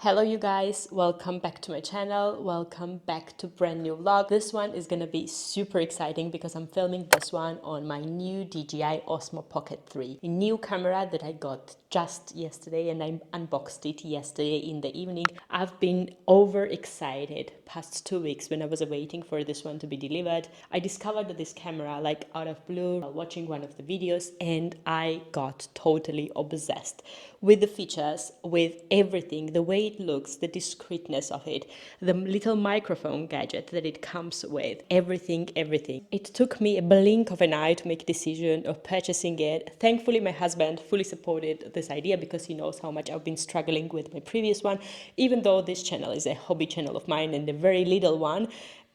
Hello you guys, welcome back to my channel, welcome back to brand new vlog. This one is gonna be super exciting because I'm filming this one on my new DJI Osmo Pocket 3, a new camera that I got just yesterday and I unboxed it yesterday in the evening. I've been overexcited past 2 weeks when I was waiting for this one to be delivered. I discovered this camera like out of blue while watching one of the videos and I got totally obsessed with the features, with everything, the way it looks, the discreetness of it, the little microphone gadget that it comes with, everything. It took me a blink of an eye to make a decision of purchasing it. Thankfully, my husband fully supported this idea because he knows how much I've been struggling with my previous one, even though this channel is a hobby channel of mine and a very little one,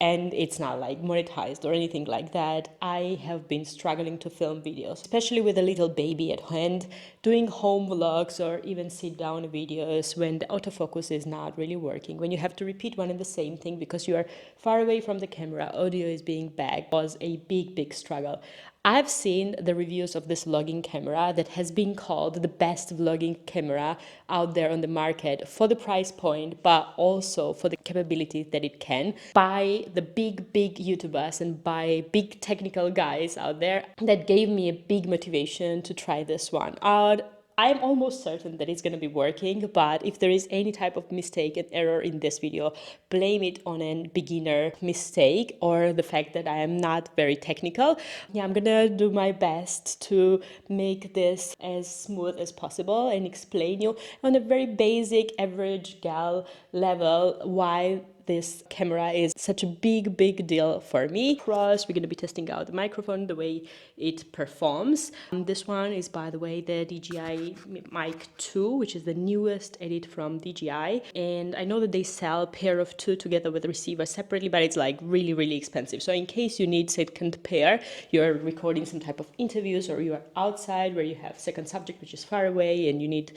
and it's not like monetized or anything like that. I have been struggling to film videos, especially with a little baby at hand, doing home vlogs or even sit down videos when the autofocus is not really working, when you have to repeat one and the same thing because you are far away from the camera, audio is being back, was a big struggle. I've seen the reviews of this vlogging camera that has been called the best vlogging camera out there on the market for the price point, but also for the capabilities that it can, by the big YouTubers and by big technical guys out there. That gave me a big motivation to try this one out. I'm almost certain that it's going to be working, but if there is any type of mistake and error in this video, blame it on a beginner mistake or the fact that I am not very technical. Yeah, I'm gonna do my best to make this as smooth as possible and explain you on a very basic average gal level why this camera is such a big deal for me. First, we're going to be testing out the microphone, the way it performs. This one is, by the way, the DJI Mic 2, which is the newest edit from DJI. And I know that they sell a pair of two together with the receiver separately, but it's like really expensive. So in case you need second pair, you're recording some type of interviews or you are outside where you have second subject, which is far away, and you need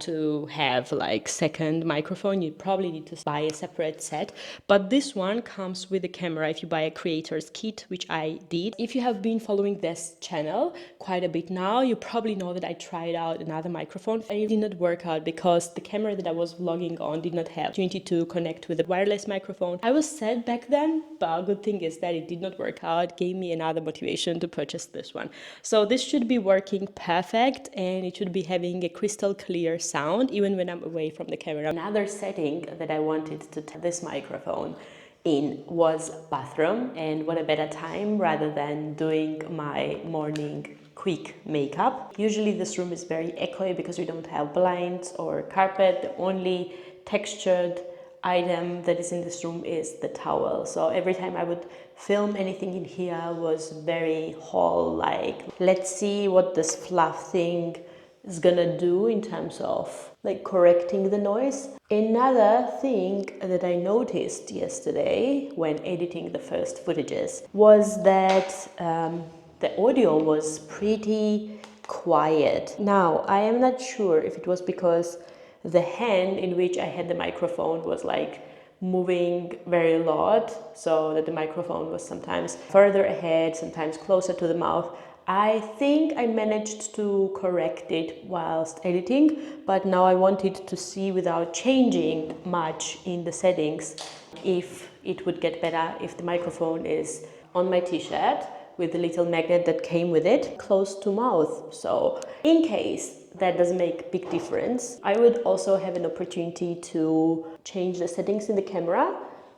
to have like second microphone, you probably need to buy a separate set. But this one comes with the camera if you buy a creator's kit, which I did. If you have been following this channel quite a bit now, you probably know that I tried out another microphone and it did not work out because the camera that I was vlogging on did not have opportunity to connect with a wireless microphone. I was sad back then, but a good thing is that it did not work out, gave me another motivation to purchase this one. So this should be working perfect and it should be having a crystal clear sound even when I'm away from the camera. Another setting that I wanted to test this microphone in was bathroom, and what a better time rather than doing my morning quick makeup. Usually this room is very echoey because we don't have blinds or carpet. The only textured item that is in this room is the towel. So every time I would film anything in here was very hall-like. Let's see what this fluff thing is gonna do in terms of like correcting the noise. Another thing that I noticed yesterday when editing the first footages was that the audio was pretty quiet. Now, I am not sure if it was because the hand in which I had the microphone was like moving very a lot, so that the microphone was sometimes further ahead, sometimes closer to the mouth. I think I managed to correct it whilst editing, but now I wanted to see without changing much in the settings if it would get better if the microphone is on my t-shirt with the little magnet that came with it close to mouth. So in case that doesn't make big difference, I would also have an opportunity to change the settings in the camera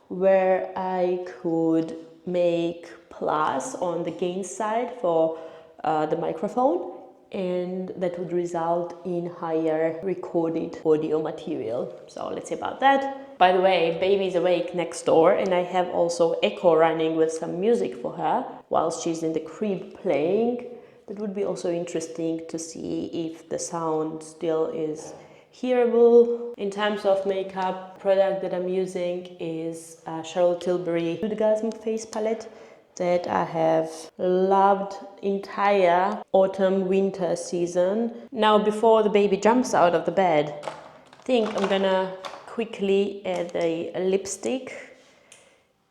where I could make plus on the gain side for the microphone, and that would result in higher recorded audio material. So let's see about that. By the way, baby's awake next door and I have also Echo running with some music for her while she's in the crib playing. That would be also interesting to see if the sound still is hearable. In terms of makeup, product that I'm using is Charlotte Tilbury Orgasm Face Palette that I have loved entire autumn winter season. Now before the baby jumps out of the bed, I think I'm gonna quickly add a lipstick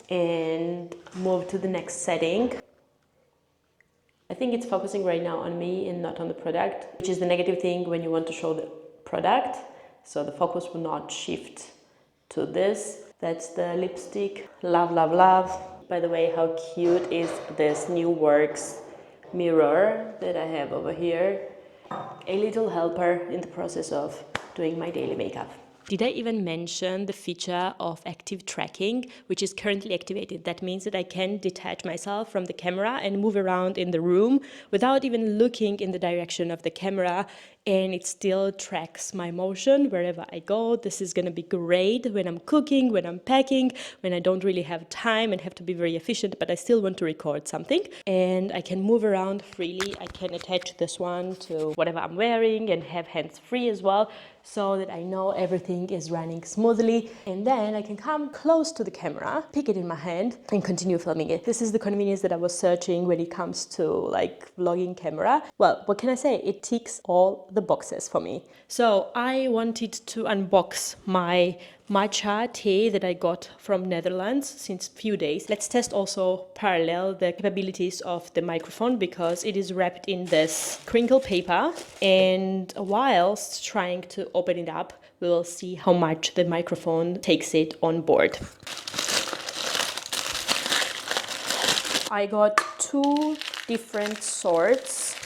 and move to the next setting. I think it's focusing right now on me and not on the product, which is the negative thing when you want to show the product. so the focus will not shift to this. That's the lipstick. Love, love, love. By the way, how cute is this new Works mirror that I have over here? A little helper in the process of doing my daily makeup. Did I even mention the feature of active tracking, which is currently activated? That means that I can detach myself from the camera and move around in the room without even looking in the direction of the camera, and it still tracks my motion wherever I go. This is going to be great when I'm cooking, when I'm packing, when I don't really have time and have to be very efficient, but I still want to record something. And I can move around freely. I can attach this one to whatever I'm wearing and have hands free as well, so that I know everything is running smoothly. And then I can come close to the camera, pick it in my hand, and continue filming it. This is the convenience that I was searching when it comes to like vlogging camera. Well, what can I say? It ticks all the boxes for me. So I wanted to unbox my matcha tea that I got from Netherlands since few days. Let's test also parallel the capabilities of the microphone, because it is wrapped in this crinkle paper, and whilst trying to open it up, we will see how much the microphone takes it on board. I got two different sorts.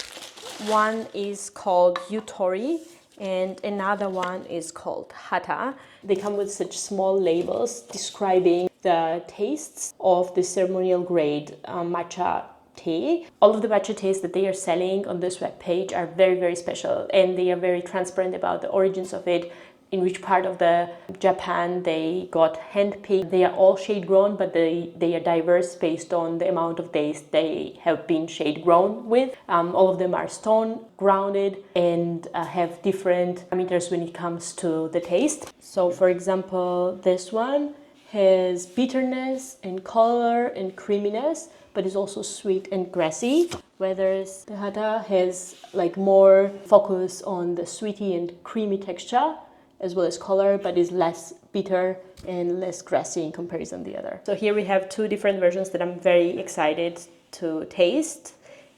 One is called Yutori and another one is called Hata. They come with such small labels describing the tastes of the ceremonial grade matcha tea. All of the matcha teas that they are selling on this web page are very, very special, and they are very transparent about the origins of it, in which part of the Japan they got handpicked. They are all shade grown, but they are diverse based on the amount of days they have been shade grown with. All of them are stone grounded and have different parameters when it comes to the taste. So for example, this one has bitterness and color and creaminess, but is also sweet and grassy, whereas the Hata has like more focus on the sweety and creamy texture as well as color, but is less bitter and less grassy in comparison to the other. So here we have two different versions that I'm very excited to taste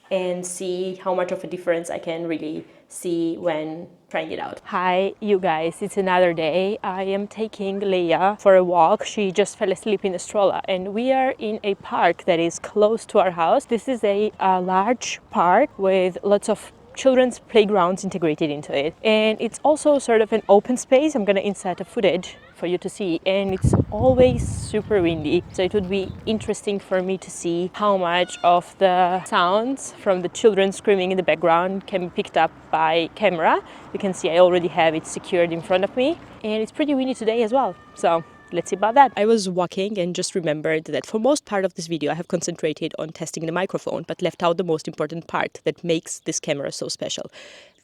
and see how much of a difference I can really see when trying it out. Hi you guys, it's another day. I am taking Leia for a walk. She just fell asleep in a stroller and we are in a park that is close to our house. This is a large park with lots of children's playgrounds integrated into it, and it's also sort of an open space. I'm gonna insert a footage for you to see, and it's always super windy, so it would be interesting for me to see how much of the sounds from the children screaming in the background can be picked up by camera. You can see I already have it secured in front of me, and it's pretty windy today as well, so let's see about that. I was walking and just remembered that for most part of this video I have concentrated on testing the microphone, but left out the most important part that makes this camera so special.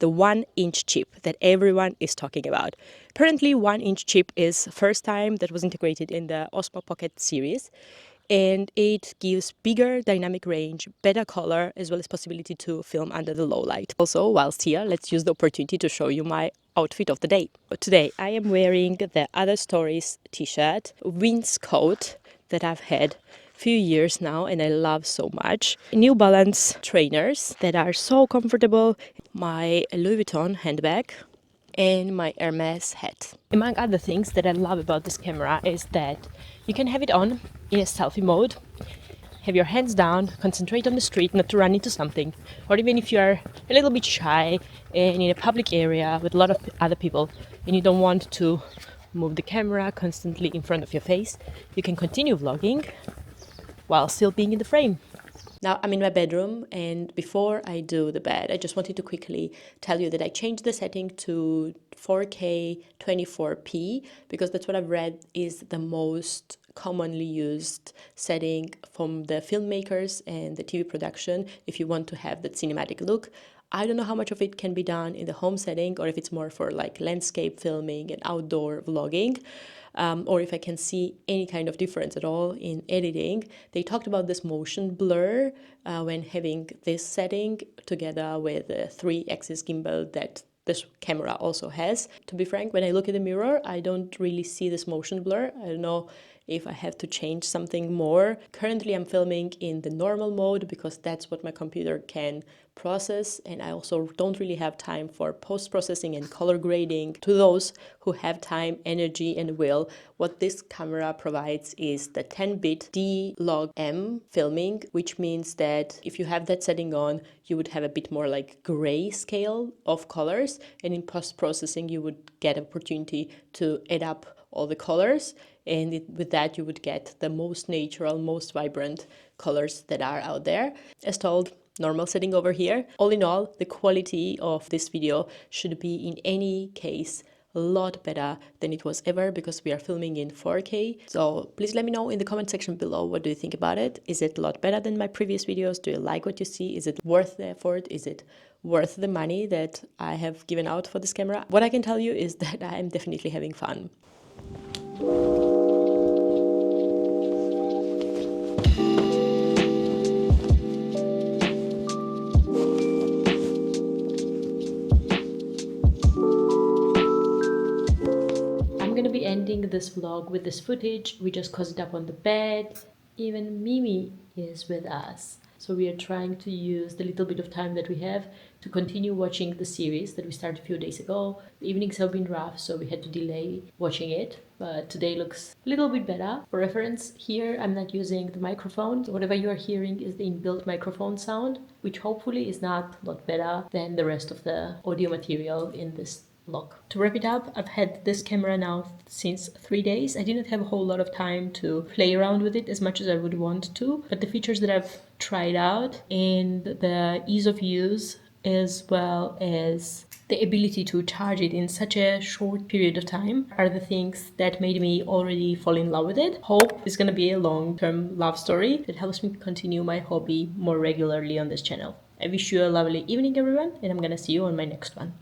The 1-inch chip that everyone is talking about. Apparently 1-inch chip is first time that was integrated in the Osmo Pocket series, and it gives bigger dynamic range, better color, as well as possibility to film under the low light. Also, whilst here, let's use the opportunity to show you my outfit of the day. Today I am wearing the Other Stories t-shirt, Vince coat that I've had few years now and I love so much. New Balance trainers that are so comfortable, my Louis Vuitton handbag, and my Hermes hat. Among other things that I love about this camera is that you can have it on in a selfie mode, have your hands down, concentrate on the street, not to run into something, or even if you are a little bit shy and in a public area with a lot of other people and you don't want to move the camera constantly in front of your face, you can continue vlogging while still being in the frame. Now I'm in my bedroom, and before I do the bed, I just wanted to quickly tell you that I changed the setting to 4K 24p because that's what I've read is the most commonly used setting from the filmmakers and the TV production if you want to have that cinematic look. I don't know how much of it can be done in the home setting or if it's more for like landscape filming and outdoor vlogging. Or if I can see any kind of difference at all in editing. They talked about this motion blur when having this setting together with the 3-axis gimbal that this camera also has. To be frank, when I look at the mirror, I don't really see this motion blur. I don't know if I have to change something more. Currently I'm filming in the normal mode because that's what my computer can process, and I also don't really have time for post-processing and color grading. To those who have time, energy and will, what this camera provides is the 10-bit D-Log-M filming, which means that if you have that setting on, you would have a bit more like gray scale of colors, and in post-processing you would get an opportunity to add up all the colors, and with that you would get the most natural, most vibrant colors that are out there. As told, normal setting over here. All in all, the quality of this video should be in any case a lot better than it was ever, because we are filming in 4K. So please let me know in the comment section below, what do you think about it? Is it a lot better than my previous videos? Do you like what you see? Is it worth the effort? Is it worth the money that I have given out for this camera? What I can tell you is that I am definitely having fun. I'm gonna be ending this vlog with this footage. We just cozied up on the bed. Even Mimi is with us. So we are trying to use the little bit of time that we have to continue watching the series that we started a few days ago. The evenings have been rough, so we had to delay watching it, but today looks a little bit better. For reference, here I'm not using the microphone. So whatever you are hearing is the inbuilt microphone sound, which hopefully is not a lot better than the rest of the audio material in this vlog. To wrap it up, I've had this camera now since 3 days. I didn't have a whole lot of time to play around with it as much as I would want to, but the features that I've tried out and the ease of use, as well as the ability to charge it in such a short period of time, are the things that made me already fall in love with it. Hope it's gonna be a long-term love story that helps me continue my hobby more regularly on this channel. I wish you a lovely evening, everyone, and I'm gonna see you on my next one.